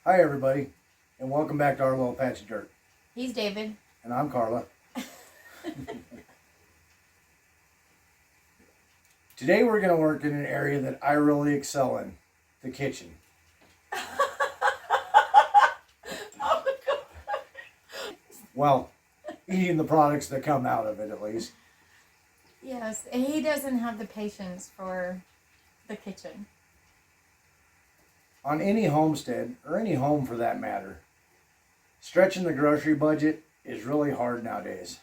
Hi everybody, and welcome back to our little patch of dirt. He's David. And I'm Carla. Today we're going to work in an area that I really excel in, the kitchen. Oh, God. Well, eating the products that come out of it at least. Yes, he doesn't have the patience for the kitchen. On any homestead, or any home for that matter, stretching the grocery budget is really hard nowadays.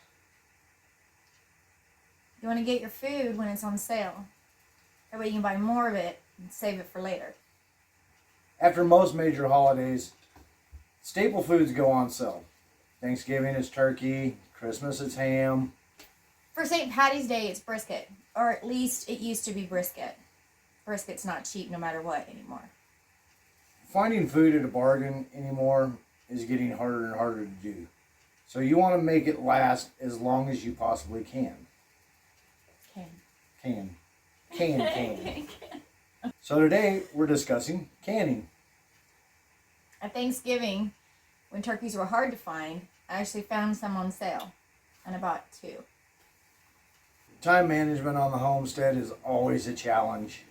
You want to get your food when it's on sale. That way you can buy more of it and save it for later. After most major holidays, staple foods go on sale. Thanksgiving is turkey, Christmas is ham. For St. Patty's Day, it's brisket. Or at least it used to be brisket. Brisket's not cheap no matter what anymore. Finding food at a bargain anymore is getting harder and harder to do. So you want to make it last as long as you possibly can. Can. So today we're discussing canning. At Thanksgiving, when turkeys were hard to find, I actually found some on sale. And I bought 2. Time management on the homestead is always a challenge.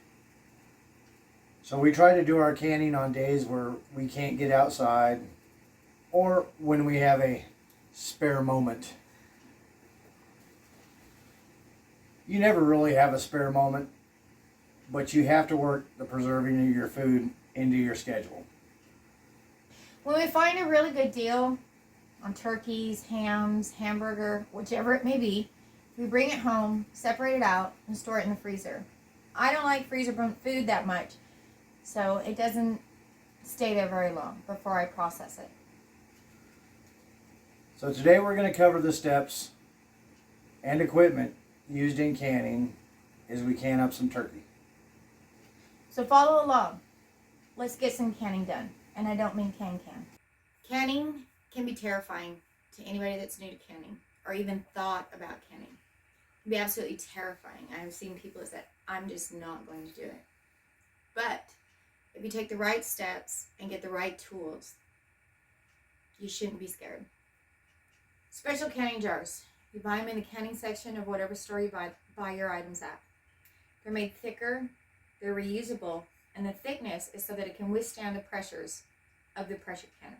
So we try to do our canning on days where we can't get outside or when we have a spare moment. You never really have a spare moment, but you have to work the preserving of your food into your schedule. When we find a really good deal on turkeys, hams, hamburger, whichever it may be, we bring it home, separate it out, and store it in the freezer. I don't like freezer food that much, so it doesn't stay there very long before I process it. So today we're going to cover the steps and equipment used in canning as we can up some turkey. So follow along. Let's get some canning done. And I don't mean can. Canning can be terrifying to anybody that's new to canning or even thought about canning. It can be absolutely terrifying. I've seen people that say, I'm just not going to do it. But if you take the right steps and get the right tools, you shouldn't be scared. Special canning jars. You buy them in the canning section of whatever store you buy your items at. They're made thicker, they're reusable, and the thickness is so that it can withstand the pressures of the pressure canner.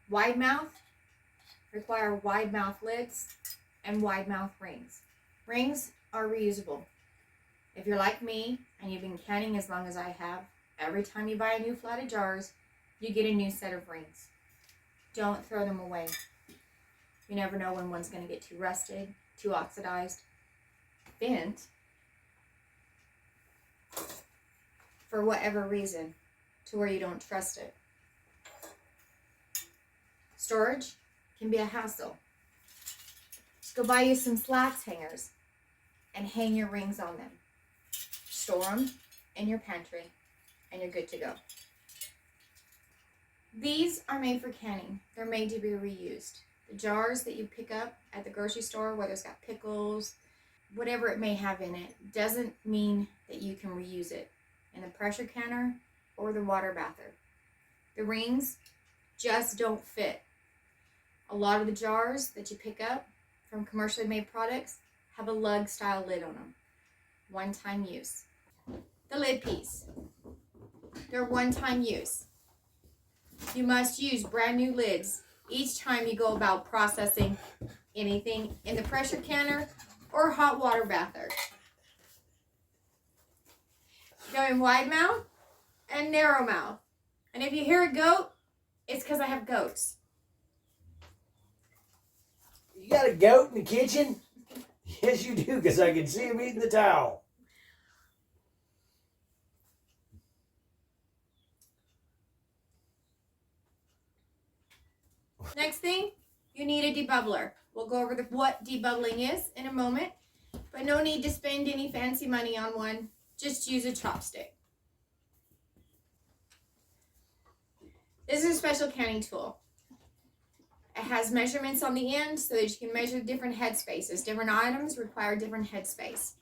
Wide mouth require wide mouth lids and wide mouth rings. Rings are reusable. If you're like me and you've been canning as long as I have, every time you buy a new flat of jars, you get a new set of rings. Don't throw them away. You never know when one's going to get too rusted, too oxidized, bent, for whatever reason, to where you don't trust it. Storage can be a hassle. Just go buy you some slacks hangers and hang your rings on them. Store them in your pantry and you're good to go. These are made for canning. They're made to be reused. The jars that you pick up at the grocery store, whether it's got pickles, whatever it may have in it, doesn't mean that you can reuse it in the pressure canner or the water bather. The rings just don't fit. A lot of the jars that you pick up from commercially made products have a lug style lid on them. One-time use. The lid piece. They're one-time use. You must use brand new lids each time you go about processing anything in the pressure canner or hot water bather. Go in wide mouth and narrow mouth. And if you hear a goat, it's because I have goats. You got a goat in the kitchen? Yes, you do, because I can see him eating the towel. Next thing, you need a debubbler. We'll go over what debubbling is in a moment, but no need to spend any fancy money on one. Just use a chopstick. This is a special canning tool. It has measurements on the end so that you can measure different head spaces. Different items require different head space.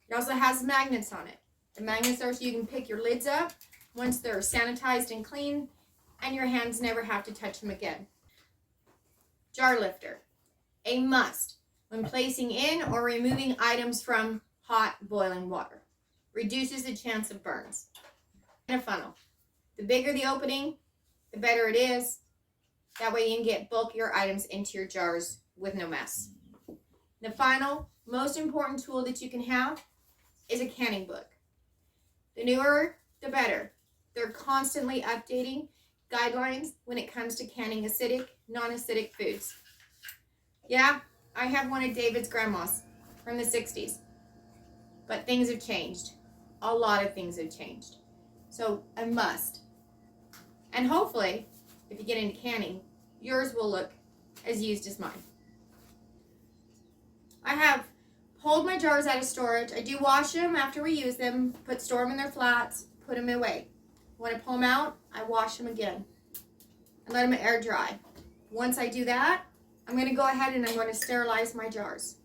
It also has magnets on it. The magnets are so you can pick your lids up once they're sanitized and clean, and your hands never have to touch them again. Jar lifter, a must when placing in or removing items from hot boiling water. Reduces the chance of burns. And a funnel. The bigger the opening, the better it is. That way you can get bulkier items into your jars with no mess. The final, most important tool that you can have is a canning book. The newer, the better. They're constantly updating guidelines when it comes to canning acidic, non-acidic foods. Yeah, I have one of David's grandma's from the 60s. But things have changed. A lot of things have changed. So a must. And hopefully, if you get into canning, yours will look as used as mine. I have pulled my jars out of storage. I do wash them after we use them, store them in their flats, put them away. When I pull them out, I wash them again and let them air dry. Once I do that, I'm going to go ahead and I'm going to sterilize my jars.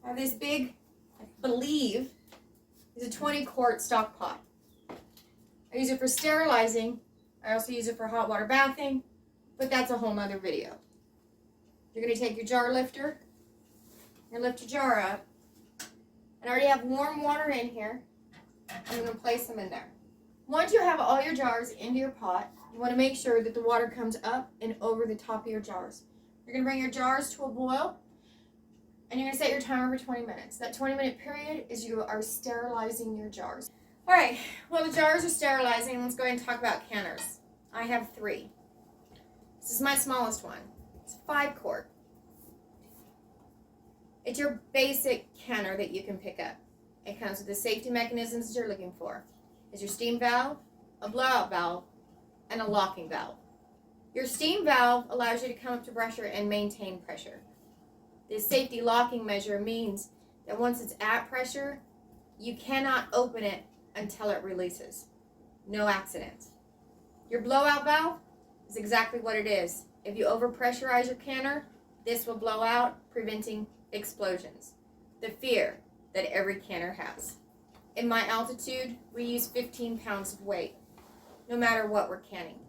I have this big, I believe, is a 20-quart stock pot. I use it for sterilizing. I also use it for hot water bathing, but that's a whole nother video. You're going to take your jar lifter, and lift your jar up. And I already have warm water in here. I'm going to place them in there. Once you have all your jars into your pot, you want to make sure that the water comes up and over the top of your jars. You're going to bring your jars to a boil, and you're going to set your timer for 20 minutes. That 20-minute period is you are sterilizing your jars. All right, well, the jars are sterilizing. Let's go ahead and talk about canners. I have 3. This is my smallest one. It's a 5-quart. It's your basic canner that you can pick up. It comes with the safety mechanisms that you're looking for. It's your steam valve, a blowout valve, and a locking valve. Your steam valve allows you to come up to pressure and maintain pressure. This safety locking measure means that once it's at pressure, you cannot open it until it releases. No accidents. Your blowout valve is exactly what it is. If you overpressurize your canner, this will blow out, preventing explosions. The fear that every canner has. In my altitude, we use 15 pounds of weight, no matter what we're canning.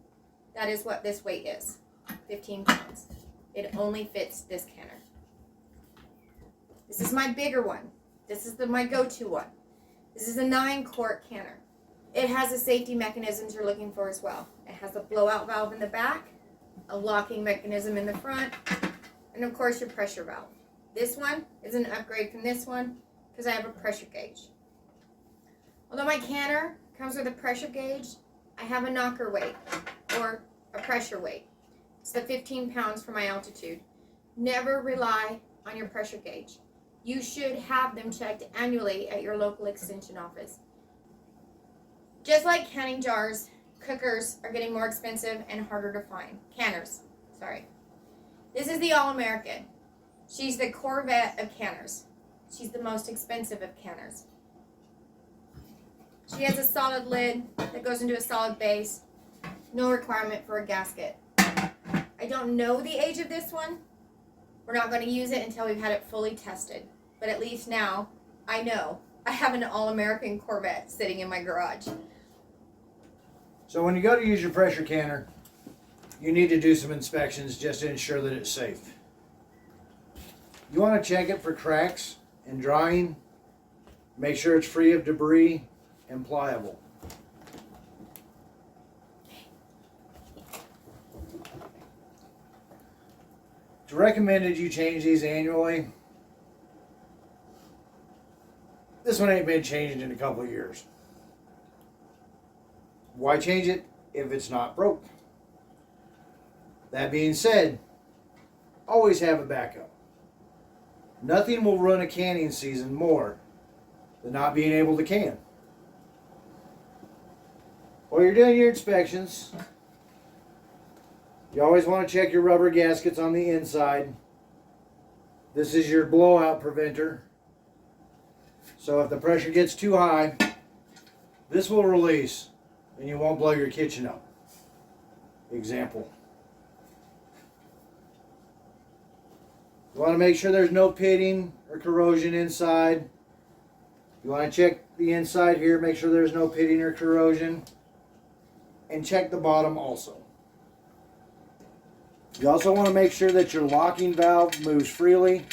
That is what this weight is, 15 pounds. It only fits this canner. This is my bigger one. This is my go-to one. This is a 9-quart canner. It has the safety mechanisms you're looking for as well. It has a blowout valve in the back, a locking mechanism in the front, and of course your pressure valve. This one is an upgrade from this one because I have a pressure gauge. Although my canner comes with a pressure gauge, I have a knocker weight or a pressure weight. It's the 15 pounds for my altitude. Never rely on your pressure gauge. You should have them checked annually at your local extension office. Just like canning jars, cookers are getting more expensive and harder to find. Canners, sorry. This is the All-American. She's the Corvette of canners. She's the most expensive of canners. She has a solid lid that goes into a solid base. No requirement for a gasket. I don't know the age of this one. We're not going to use it until we've had it fully tested. But at least now, I know I have an All-American Corvette sitting in my garage. So when you go to use your pressure canner, you need to do some inspections just to ensure that it's safe. You want to check it for cracks and drying. Make sure it's free of debris and pliable. It's recommended you change these annually. This one ain't been changed in a couple of years. Why change it if it's not broke? That being said, always have a backup. Nothing will ruin a canning season more than not being able to can. While you're doing your inspections, you always want to check your rubber gaskets on the inside. This is your blowout preventer. So if the pressure gets too high, this will release and you won't blow your kitchen up. Example. You want to make sure there's no pitting or corrosion inside. You want to check the inside here, make sure there's no pitting or corrosion. and check the bottom also. You also want to make sure that your locking valve moves freely.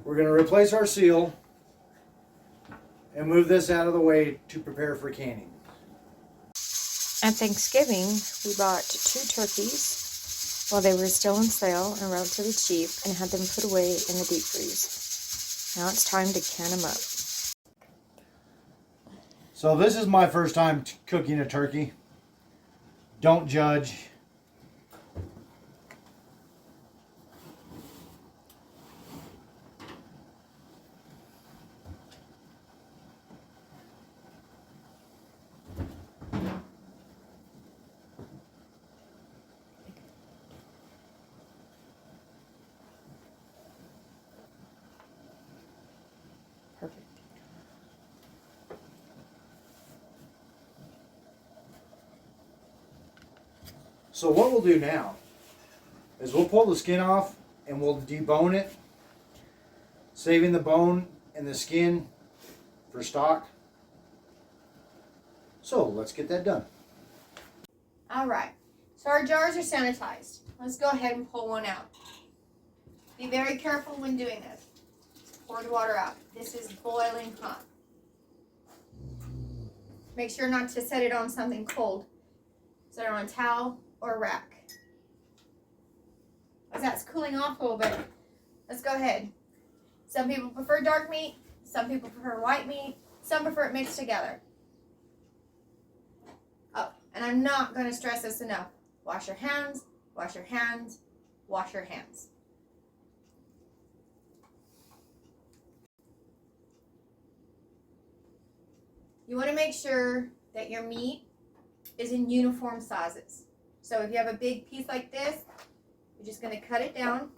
We're going to replace our seal and move this out of the way to prepare for canning. At Thanksgiving, we bought 2 turkeys while they were still on sale and relatively cheap and had them put away in the deep freeze. Now it's time to can them up. So this is my first time cooking a turkey. Don't judge. Perfect. So what we'll do now is we'll pull the skin off and we'll debone it, saving the bone and the skin for stock. So let's get that done. All right, so our jars are sanitized. Let's go ahead and pull one out. Be very careful when doing this. Pour the water out. This is boiling hot. Make sure not to set it on something cold. Set it on a towel or a rack. As that's cooling off a little bit, let's go ahead. Some people prefer dark meat. Some people prefer white meat. Some prefer it mixed together. Oh, and I'm not going to stress this enough. Wash your hands, wash your hands, wash your hands. You want to make sure that your meat is in uniform sizes. So if you have a big piece like this, you're just going to cut it down.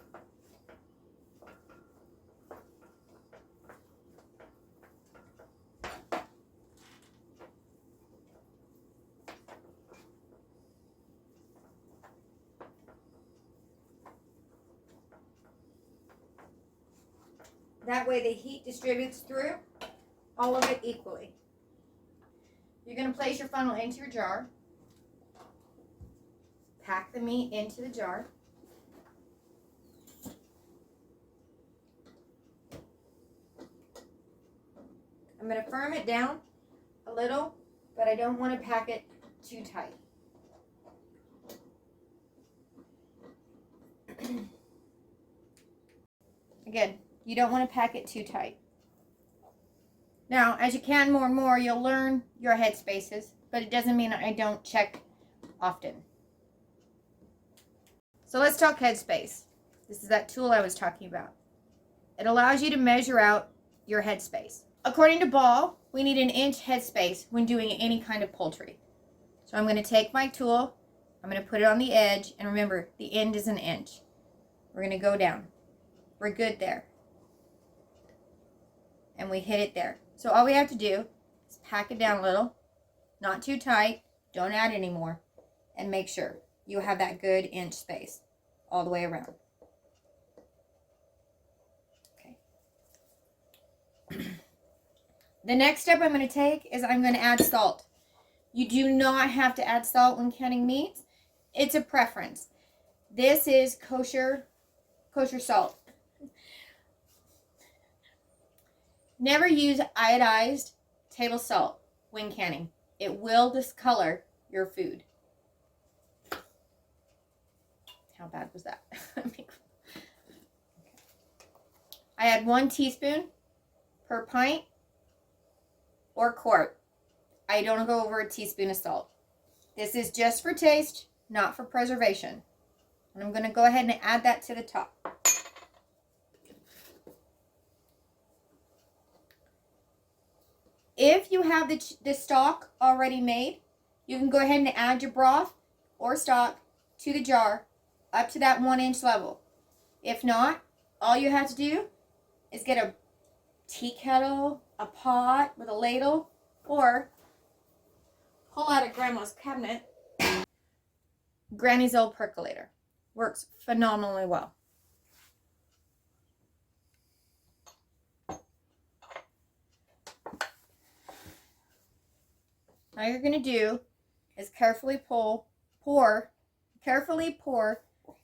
That way the heat distributes through all of it equally. You're going to place your funnel into your jar. Pack the meat into the jar. I'm going to firm it down a little, but I don't want to pack it too tight. Again, you don't want to pack it too tight. Now, as you can more and more, you'll learn your headspaces, but it doesn't mean I don't check often. So let's talk headspace. This is that tool I was talking about. It allows you to measure out your headspace. According to Ball, we need an inch headspace when doing any kind of poultry. So I'm going to take my tool, I'm going to put it on the edge, and remember, the end is an inch. We're going to go down. We're good there. And we hit it there. So all we have to do is pack it down a little, not too tight, don't add any more, and make sure you have that good inch space all the way around. Okay. The next step I'm going to take is I'm going to add salt. You do not have to add salt when canning meats. It's a preference. This is kosher salt. Never use iodized table salt when canning. It will discolor your food. How bad was that? I add 1 teaspoon per pint or quart. I don't go over a teaspoon of salt. This is just for taste, not for preservation. And I'm going to go ahead and add that to the top. If you have the stock already made, you can go ahead and add your broth or stock to the jar up to that 1 inch level. If not, all you have to do is get a tea kettle, a pot with a ladle, or pull out of Grandma's cabinet. Granny's old percolator. Works phenomenally well. All you're going to do is carefully pour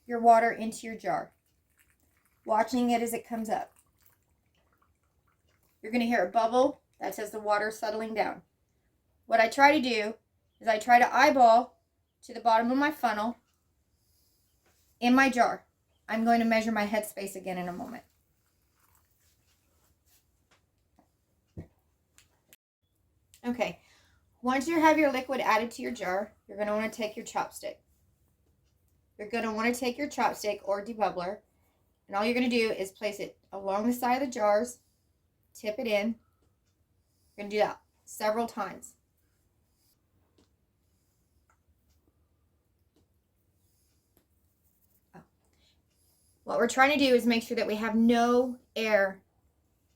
your water into your jar, watching it as it comes up. You're going to hear a bubble that says the water's settling down. What I try to do is I try to eyeball to the bottom of my funnel in my jar. I'm going to measure my headspace again in a moment. Okay, once you have your liquid added to your jar, you're going to want to take your chopstick. You're going to want to take your chopstick or debubbler, and all you're going to do is place it along the side of the jars, tip it in. You're going to do that several times. What we're trying to do is make sure that we have no air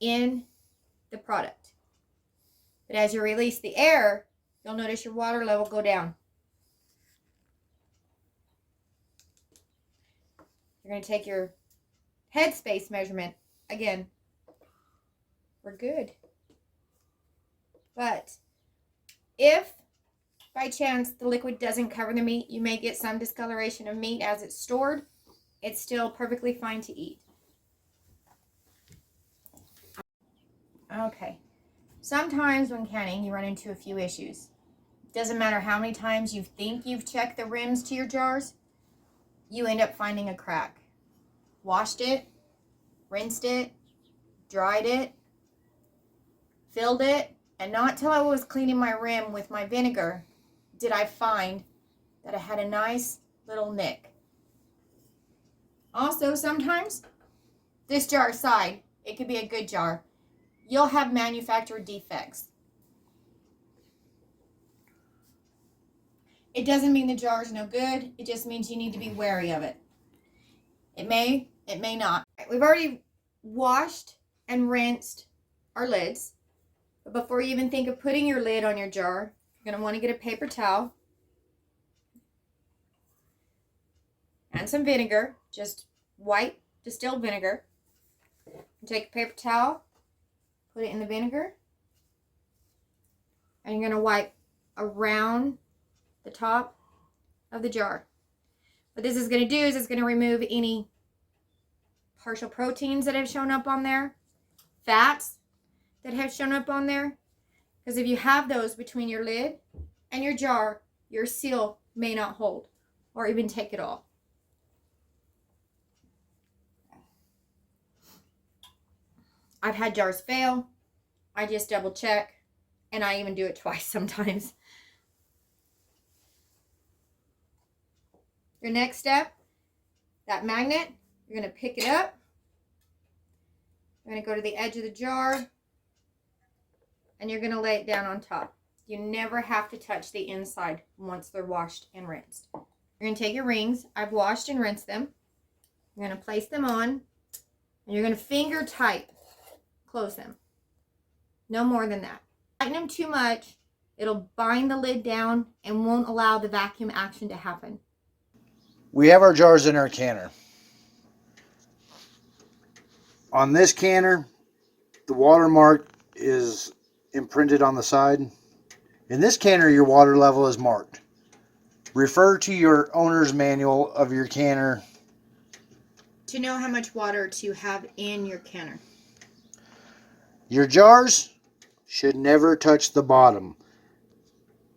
in the product. But as you release the air, you'll notice your water level go down. You're going to take your headspace measurement. Again, we're good. But if by chance the liquid doesn't cover the meat, you may get some discoloration of meat as it's stored. It's still perfectly fine to eat. Okay. Sometimes when canning, you run into a few issues. Doesn't matter how many times you think you've checked the rims to your jars, you end up finding a crack. Washed it, rinsed it, dried it, filled it, and not till I was cleaning my rim with my vinegar did I find that it had a nice little nick. Also, sometimes this jar side, it could be a good jar. You'll have manufacturer defects. It doesn't mean the jar is no good. It just means you need to be wary of it. It may not. We've already washed and rinsed our lids. But before you even think of putting your lid on your jar, you're going to want to get a paper towel and some vinegar, just white distilled vinegar. You take a paper towel, put it in the vinegar, and you're going to wipe around the top of the jar. What this is going to do is it's going to remove any partial proteins that have shown up on there, fats that have shown up on there, because if you have those between your lid and your jar, your seal may not hold or even take it off. I've had jars fail. I just double check, and I even do it twice sometimes. Your next step, that magnet, you're going to pick it up. You're going to go to the edge of the jar, and you're going to lay it down on top. You never have to touch the inside once they're washed and rinsed. You're going to take your rings. I've washed and rinsed them. You're going to place them on, and you're going to finger tight close them. No more than that. Tighten them too much, it'll bind the lid down and won't allow the vacuum action to happen. We have our jars in our canner. On this canner, the watermark is imprinted on the side. In this canner, your water level is marked. Refer to your owner's manual of your canner to know how much water to have in your canner. Your jars should never touch the bottom.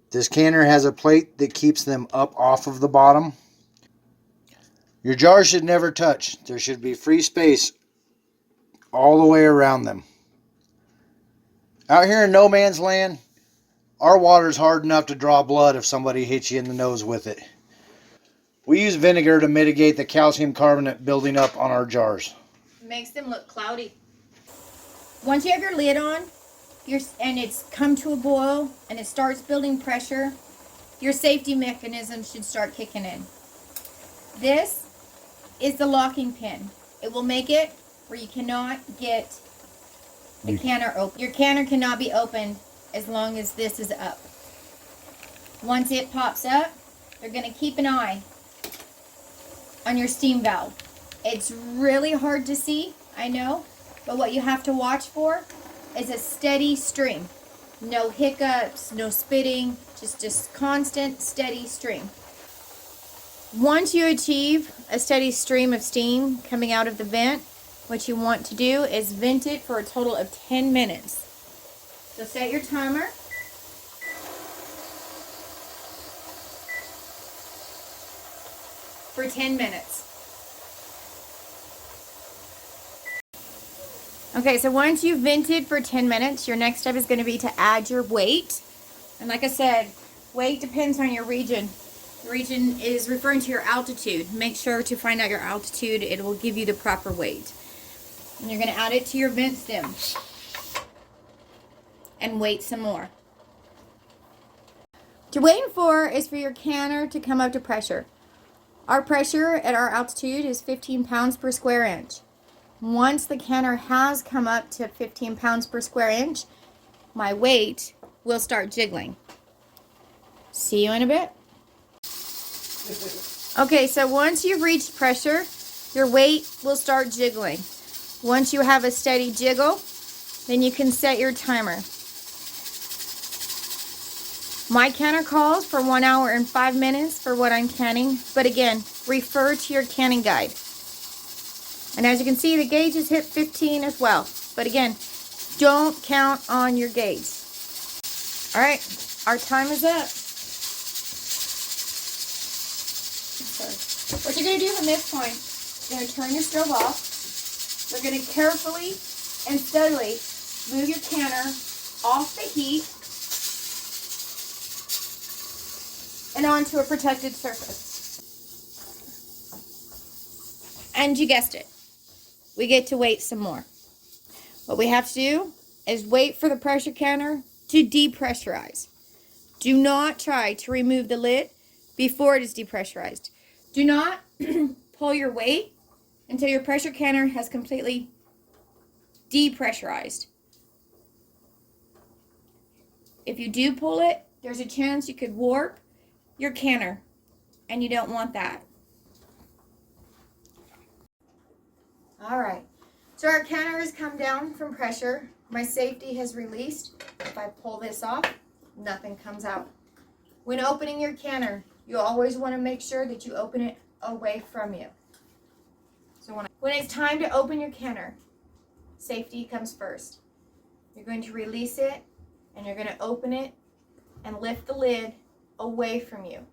This canner has a plate that keeps them up off of the bottom. Your jars should never touch. There should be free space all the way around them. Out here in no man's land, our water is hard enough to draw blood if somebody hits you in the nose with it. We use vinegar to mitigate the calcium carbonate building up on our jars. It makes them look cloudy. Once you have your lid on, and it's come to a boil, and it starts building pressure, your safety mechanism should start kicking in. This is the locking pin. It will make it where you cannot get the canner open. Your canner cannot be opened as long as this is up. Once it pops up, you're going to keep an eye on your steam valve. It's really hard to see, I know, but what you have to watch for is a steady stream. No hiccups, no spitting, just constant, steady stream. Once you achieve a steady stream of steam coming out of the vent, what you want to do is vent it for a total of 10 minutes. So set your timer. For 10 minutes. Okay, so once you've vented for 10 minutes, your next step is going to be to add your weight. And like I said, weight depends on your region. The region is referring to your altitude. Make sure to find out your altitude. It will give you the proper weight. And you're going to add it to your vent stem. And wait some more. What you're waiting for is for your canner to come up to pressure. Our pressure at our altitude is 15 pounds per square inch. Once the canner has come up to 15 pounds per square inch, my weight will start jiggling. See you in a bit. Okay, so once you've reached pressure, your weight will start jiggling. Once you have a steady jiggle, then you can set your timer. My canner calls for 1 hour and 5 minutes for what I'm canning, but again, refer to your canning guide. And as you can see, the gauge has hit 15 as well. But again, don't count on your gauge. All right, our time is up. What you're going to do from this point, you're going to turn your stove off. You're going to carefully and steadily move your canner off the heat and onto a protected surface. And you guessed it, we get to wait some more. What we have to do is wait for the pressure canner to depressurize. Do not try to remove the lid before it is depressurized. Do not pull your weight until your pressure canner has completely depressurized. If you do pull it, there's a chance you could warp your canner, and you don't want that. All right, so our canner has come down from pressure. My safety has released. If I pull this off, nothing comes out. When opening your canner, you always want to make sure that you open it away from you. So when it's time to open your canner, safety comes first. You're going to release it, and you're going to open it and lift the lid away from you.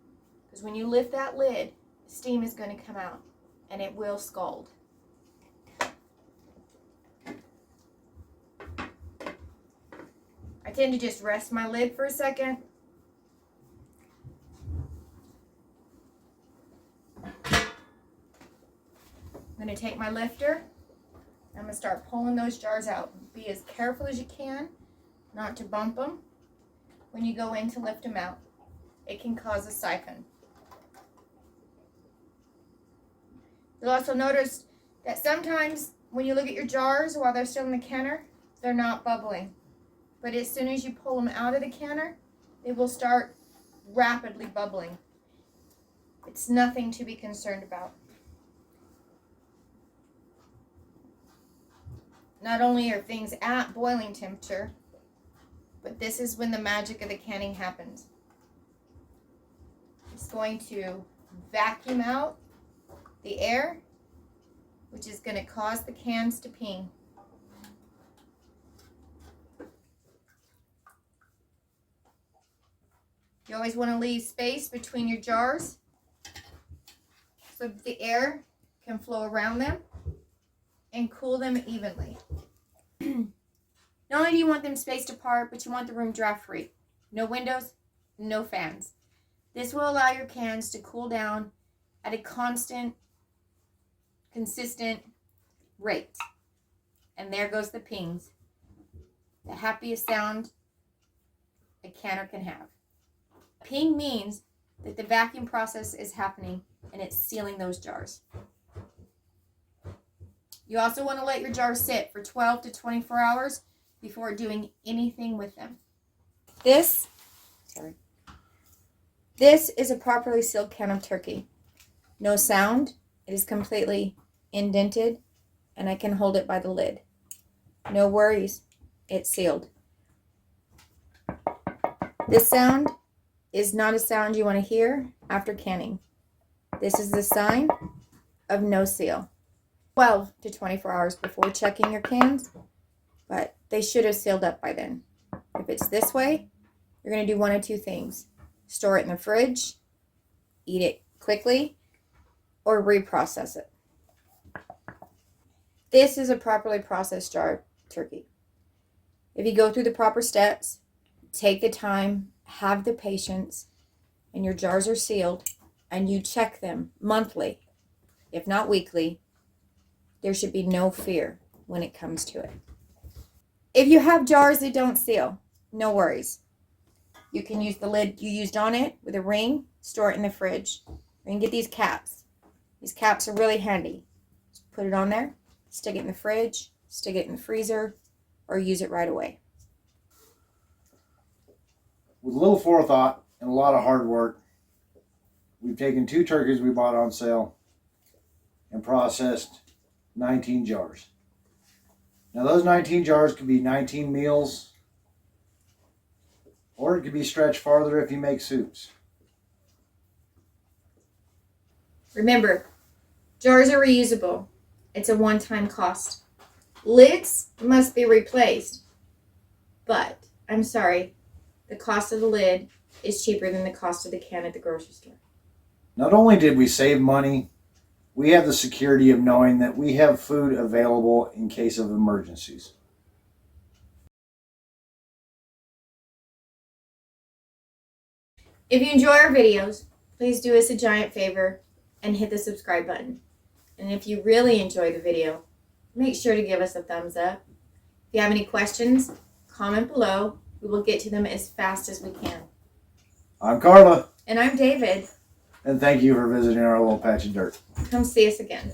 Because when you lift that lid, steam is going to come out, and it will scald. I tend to just rest my lid for a second. I'm going to take my lifter. I'm going to start pulling those jars out. Be as careful as you can not to bump them when you go in to lift them out. It can cause a siphon. You'll also notice that sometimes when you look at your jars while they're still in the canner, they're not bubbling. But as soon as you pull them out of the canner, they will start rapidly bubbling. It's nothing to be concerned about. Not only are things at boiling temperature, but this is when the magic of the canning happens. It's going to vacuum out the air, which is going to cause the cans to ping. You always want to leave space between your jars so that the air can flow around them and cool them evenly. Not only do you want them spaced apart, but you want the room draft-free. No windows, no fans. This will allow your cans to cool down at a constant, consistent rate. And there goes the pings. The happiest sound a canner can have. Ping means that the vacuum process is happening and it's sealing those jars. You also want to let your jars sit for 12 to 24 hours before doing anything with them. This is a properly sealed can of turkey. No sound. It is completely indented, and I can hold it by the lid. No worries. It's sealed. This sound is not a sound you want to hear after canning. This is the sign of no seal. 12 to 24 hours before checking your cans, but they should have sealed up by then. If it's this way, you're going to do one of two things. Store it in the fridge, eat it quickly, or reprocess it. This is a properly processed jar turkey. If you go through the proper steps, take the time, have the patience, and your jars are sealed, and you check them monthly, if not weekly, there should be no fear when it comes to it. If you have jars that don't seal, no worries. You can use the lid you used on it with a ring, store it in the fridge. You can get these caps. These caps are really handy. Just put it on there, stick it in the fridge, stick it in the freezer, or use it right away. With a little forethought and a lot of hard work, we've taken 2 turkeys we bought on sale and processed 19 jars. Now those 19 jars could be 19 meals, or it could be stretched farther if you make soups. Remember, jars are reusable. It's a one-time cost. Lids must be replaced. But, I'm sorry, the cost of the lid is cheaper than the cost of the can at the grocery store. Not only did we save money, we have the security of knowing that we have food available in case of emergencies. If you enjoy our videos, please do us a giant favor and hit the subscribe button. And if you really enjoy the video, make sure to give us a thumbs up. If you have any questions, comment below. We will get to them as fast as we can. I'm Carla. And I'm David. And thank you for visiting our little patch of dirt. Come see us again.